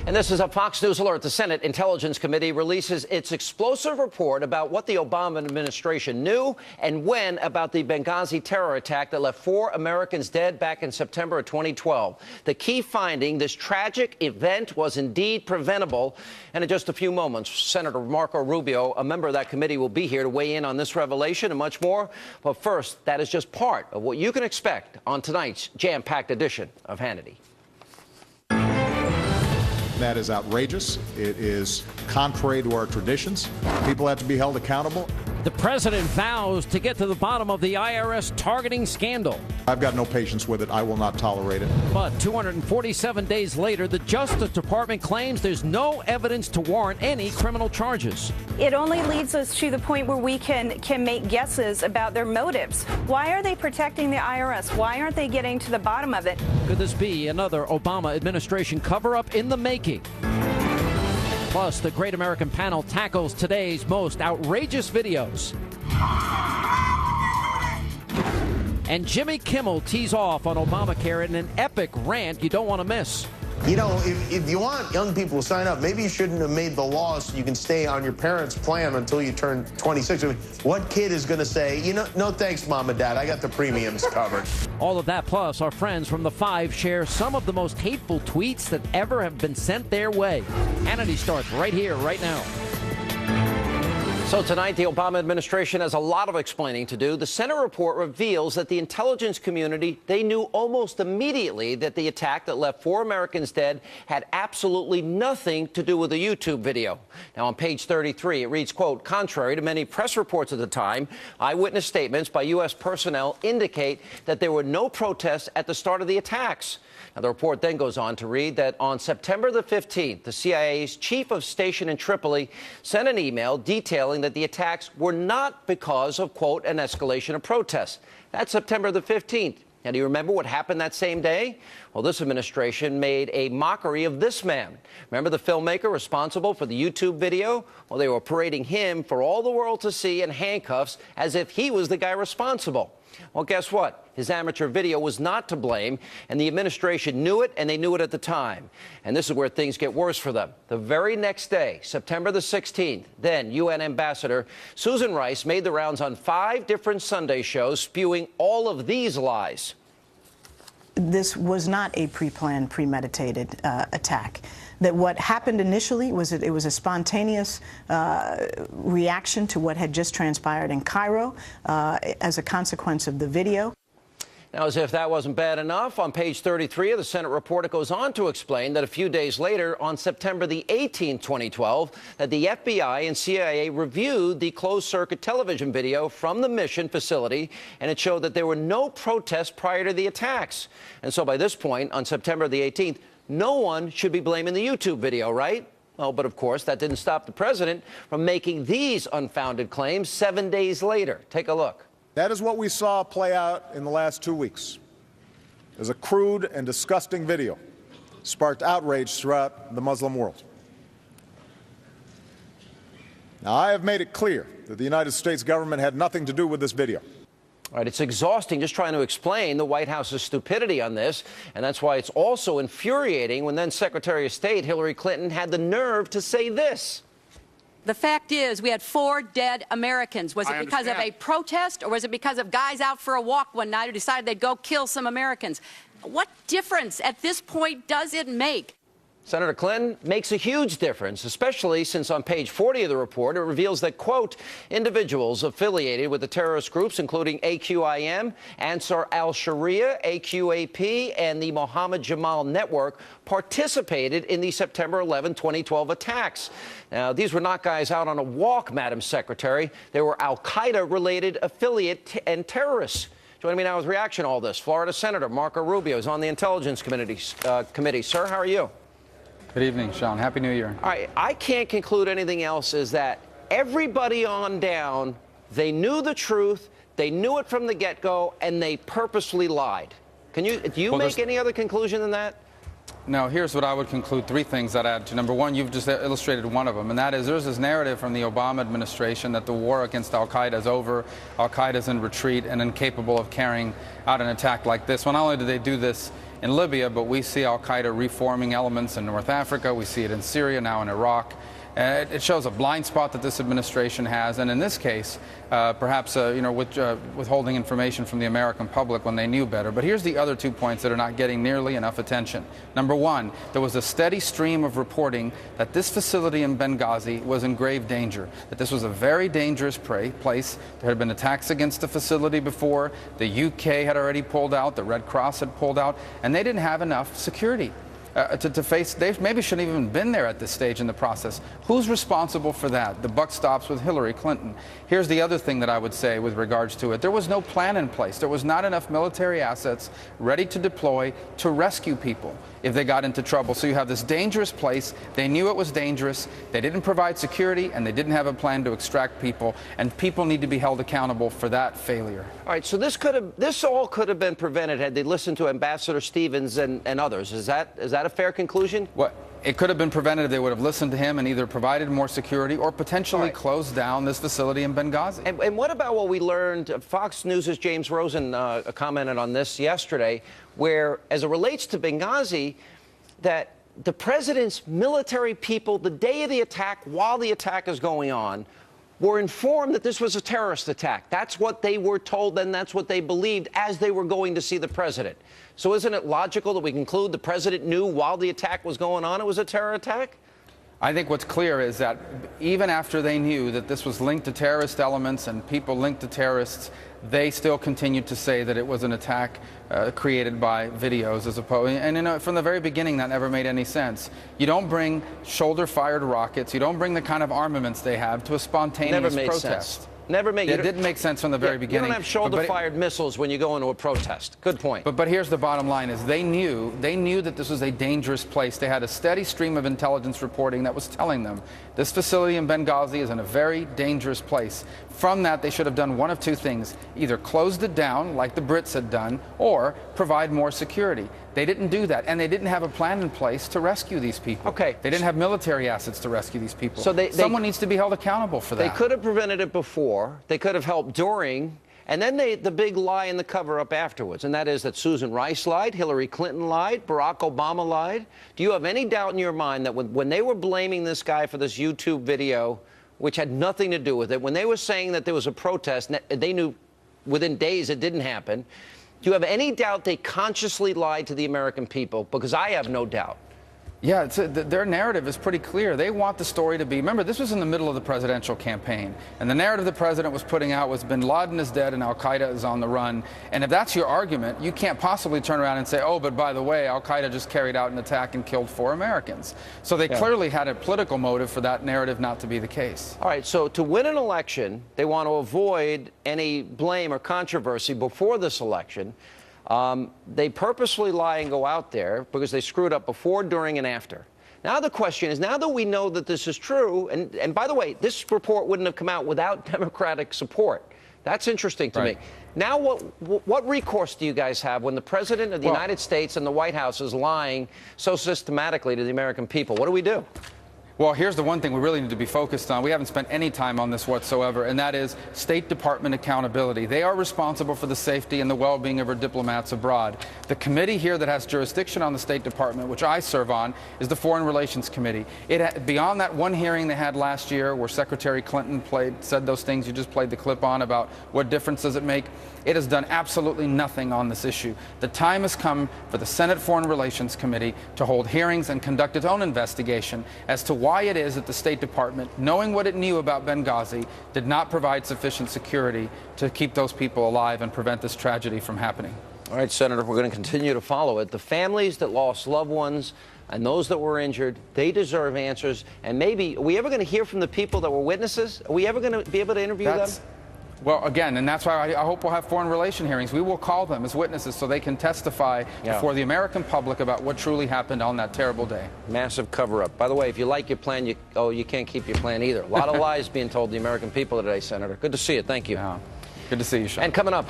And this is a Fox News alert. The Senate Intelligence Committee releases its explosive report about what the Obama administration knew and when about the Benghazi terror attack that left 4 Americans dead back in September of 2012. The key finding, this tragic event was indeed preventable. And in just a few moments, Senator Marco Rubio, a member of that committee, will be here to weigh in on this revelation and much more. But first, that is just part of what you can expect on tonight's jam-packed edition of Hannity. That is outrageous. It is contrary to our traditions. People have to be held accountable. The president vows to get to the bottom of the IRS targeting scandal. I've got no patience with it. I will not tolerate it. But 247 days later, the Justice Department claims there's no evidence to warrant any criminal charges. It only leads us to the point where we can make guesses about their motives. Why are they protecting the IRS? Why aren't they getting to the bottom of it? Could this be another Obama administration cover-up in the making? Plus, the Great American Panel tackles today's most outrageous videos. And Jimmy Kimmel tees off on Obamacare in an epic rant you don't want to miss. You know, if you want young people to sign up, maybe you shouldn't have made the law so you can stay on your parents' plan until you turn 26. I mean, what kid is going to say, you know, no thanks, Mom and Dad, I got the premiums covered? All of that, plus our friends from The Five share some of the most hateful tweets that ever have been sent their way. Hannity starts right here, right now. So tonight, the Obama administration has a lot of explaining to do. The Senate report reveals that the intelligence community, they knew almost immediately that the attack that left 4 Americans dead had absolutely nothing to do with the YouTube video. Now, on page 33, it reads, quote, contrary to many press reports at the time, eyewitness statements by U.S. personnel indicate that there were no protests at the start of the attacks. Now, the report then goes on to read that on September the 15th, the CIA's chief of station in Tripoli sent an email detailing that the attacks were not because of, quote, an escalation of protests. That's September the 15th. Now, do you remember what happened that same day? Well, this administration made a mockery of this man. Remember the filmmaker responsible for the YouTube video? Well, they were parading him for all the world to see in handcuffs as if he was the guy responsible. Well, guess what? His amateur video was not to blame, and the administration knew it, and they knew it at the time. And this is where things get worse for them. The very next day, September the 16th, then UN Ambassador Susan Rice made the rounds on 5 different Sunday shows, spewing all of these lies. This was not a pre-planned, premeditated attack. That what happened initially was that it was a spontaneous reaction to what had just transpired in Cairo as a consequence of the video. Now, as if that wasn't bad enough, on page 33 of the Senate report, it goes on to explain that a few days later, on September the 18th, 2012, that the FBI and CIA reviewed the closed-circuit television video from the mission facility, and it showed that there were no protests prior to the attacks. And so by this point, on September the 18th, no one should be blaming the YouTube video, right? Well, but of course, that didn't stop the president from making these unfounded claims 7 days later. Take a look. That is what we saw play out in the last 2 weeks. It was a crude and disgusting video, sparked outrage throughout the Muslim world. Now, I have made it clear that the United States government had nothing to do with this video. All right, it's exhausting just trying to explain the White House's stupidity on this, and that's why it's also infuriating when then Secretary of State Hillary Clinton had the nerve to say this. The fact is, we had 4 dead Americans. Was it because of a protest, or was it because of guys out for a walk one night who decided they'd go kill some Americans? What difference at this point does it make? Senator Clinton makes a huge difference, especially since on page 40 of the report, it reveals that, quote, individuals affiliated with the terrorist groups, including AQIM, Ansar al-Sharia, AQAP, and the Mohammed Jamal Network, participated in the September 11, 2012 attacks. Now, these were not guys out on a walk, Madam Secretary. They were al-Qaeda-related affiliate and terrorists. Joining me now with reaction to all this, Florida Senator Marco Rubio is on the Intelligence Committee. Sir, how are you? Good evening, Sean. Happy New Year. All right, I can't conclude anything else is that everybody on down, they knew the truth, they knew it from the get-go, and they purposely lied. Do you make any other conclusion than that? No, here's what I would conclude. 3 things I'd add to. Number one, you've just illustrated one of them, and that is there's this narrative from the Obama administration that the war against al-Qaeda is over, al-Qaeda is in retreat and incapable of carrying out an attack like this. Well, not only did they do this in Libya, but we see al-Qaeda reforming elements in North Africa. We see it in Syria, now in Iraq. It shows a blind spot that this administration has, and in this case, perhaps withholding information from the American public when they knew better. But here's the other 2 points that are not getting nearly enough attention. Number one, there was a steady stream of reporting that this facility in Benghazi was in grave danger, that this was a very dangerous place. There had been attacks against the facility before. The UK had already pulled out. The Red Cross had pulled out, and they didn't have enough security. To face, they maybe shouldn't have even been there at this stage in the process. Who's responsible for that? The buck stops with Hillary Clinton. Here's the other thing that I would say with regards to it. There was no plan in place. There was not enough military assets ready to deploy to rescue people if they got into trouble. So you have this dangerous place. They knew it was dangerous. They didn't provide security, and they didn't have a plan to extract people. And people need to be held accountable for that failure. All right, so this all could have been prevented had they listened to Ambassador Stevens and others. Is that a fair conclusion? What? It could have been prevented if they would have listened to him and either provided more security or potentially closed down this facility in Benghazi. And what about what we learned? Fox News' James Rosen commented on this yesterday, where, as it relates to Benghazi, that the president's military people, the day of the attack, while the attack is going on, were informed that this was a terrorist attack. That's what they were told, and that's what they believed as they were going to see the president. So isn't it logical that we conclude the president knew while the attack was going on it was a terror attack? I think what's clear is that even after they knew that this was linked to terrorist elements and people linked to terrorists, they still continued to say that it was an attack created by videos as opposed. And from the very beginning, that never made any sense. You don't bring shoulder-fired rockets. You don't bring the kind of armaments they have to a spontaneous protest. Sense. Never made it didn't make sense from the very beginning. You don't have shoulder-fired missiles when you go into a protest. Good point. But here's the bottom line: is they knew that this was a dangerous place. They had a steady stream of intelligence reporting that was telling them this facility in Benghazi is in a very dangerous place. From that, they should have done one of two things: either closed it down, like the Brits had done, or provide more security. They didn't do that, and they didn't have a plan in place to rescue these people. Okay. They didn't have military assets to rescue these people. So someone needs to be held accountable for that. They could have prevented it before. They could have helped during. And then the big lie in the cover-up afterwards, and that is that Susan Rice lied, Hillary Clinton lied, Barack Obama lied. Do you have any doubt in your mind that when they were blaming this guy for this YouTube video, which had nothing to do with it, when they were saying that there was a protest, they knew within days it didn't happen, do you have any doubt they consciously lied to the American people? Because I have no doubt. Yeah, their narrative is pretty clear. They want the story to be, remember, this was in the middle of the presidential campaign, and the narrative the president was putting out was bin Laden is dead and al-Qaeda is on the run. And if that's your argument, you can't possibly turn around and say, oh, but by the way, al-Qaeda just carried out an attack and killed 4 Americans. So they clearly had a political motive for that narrative not to be the case. All right, so to win an election, they want to avoid any blame or controversy before this election. They purposely lie and go out there because they screwed up before, during, and after. Now the question is, now that we know that this is true, and by the way, this report wouldn't have come out without Democratic support. That's interesting to me. Now what recourse do you guys have when the President of the United States and the White House is lying so systematically to the American people? What do we do? Well, here's the one thing we really need to be focused on. We haven't spent any time on this whatsoever, and that is State Department accountability. They are responsible for the safety and the well-being of our diplomats abroad. The committee here that has jurisdiction on the State Department, which I serve on, is the Foreign Relations Committee. Beyond that one hearing they had last year where Secretary Clinton said those things you just played the clip on about what difference does it make, it has done absolutely nothing on this issue. The time has come for the Senate Foreign Relations Committee to hold hearings and conduct its own investigation as to why it is that the State Department, knowing what it knew about Benghazi, did not provide sufficient security to keep those people alive and prevent this tragedy from happening. All right, Senator, we're going to continue to follow it. The families that lost loved ones and those that were injured, they deserve answers. And maybe, are we ever going to hear from the people that were witnesses? Are we ever going to be able to interview them? Well, again, and that's why I hope we'll have foreign relation hearings. We will call them as witnesses so they can testify before the American public about what truly happened on that terrible day. Massive cover-up. By the way, if you like your plan, you can't keep your plan either. A lot of lies being told the American people today, Senator. Good to see you. Thank you. Good to see you, Sean. And coming up,